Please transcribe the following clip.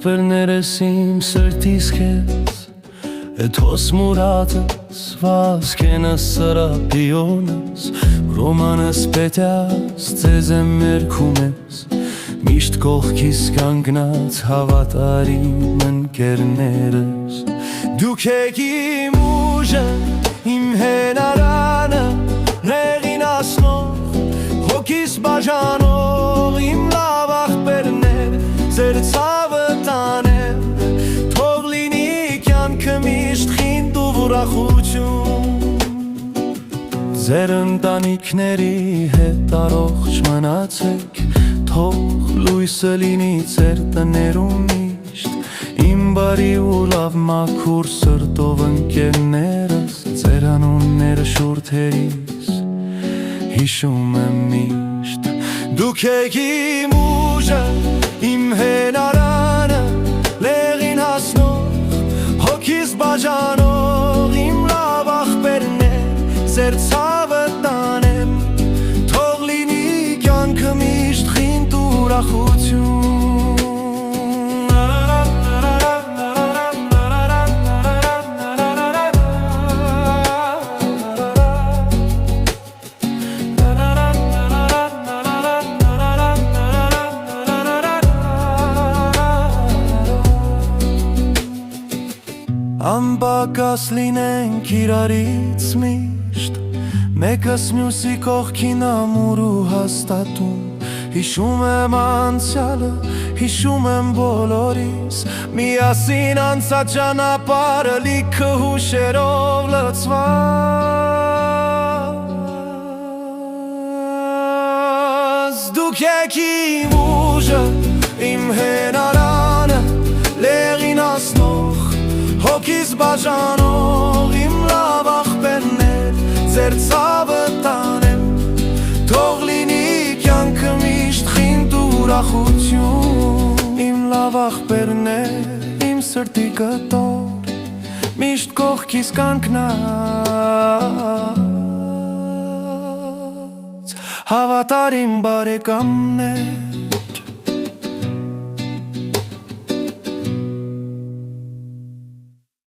աղբերներս իմ սրտիս քեզ Էդ հոս մուրատս վասկենս սրապիոնս Ռոմանս պետյաս ձեզ եմ մերքում ես Միշտ կողքիս կանգնած հավատարիմ ընկերներս Դուք եք իմ ուժը, իմ հենարանը Ռեղինացնող, հոգիս բաժանող Իմ լավ աղբերներ, ձեր ցավը տանեմ Թող լինի կյանքը միշտ խինդ ու ուրախություն Ձեր ընտանիքների հետ առողջ մնացեք Թող լույսը լինի ձեր տներում միշտ Իմ բարի ու լավ մաքուր սրտով ընկերներս Ձեր անունները շուրթերիս հիշում եմ միշտ Դուք եք իմ ուժը, իմ հենարանը Լեղին հասնող, հոգիս բաժանող Իմ լավ աղբերներ, ձեր ցավը տանեմ Թող լինի կյանքը միշտ խինդ ու ուրախություն Անպակաս լինենք իրարից միշտ Մեկս մյուսի կողքին ամուր ու հաստատում Հիշում եմ անցյալը, հիշում եմ բոլորիս Միասին անցած ճանապարհը լիքը հուշերով լցված Դուք եք իմ ուժը, իմ հենարանը Լեղինացնող Հոգիս բաժանող իմ լավ աղբերներ Ձեր ցավը տանեմ Թող լինի կյանքը միշտ խինդ ու ուրախություն Իմ լավ աղբերներ, իմ սրտի կտոր Միշտ կողքիս կանգնած Հավատարիմ բարեկամներ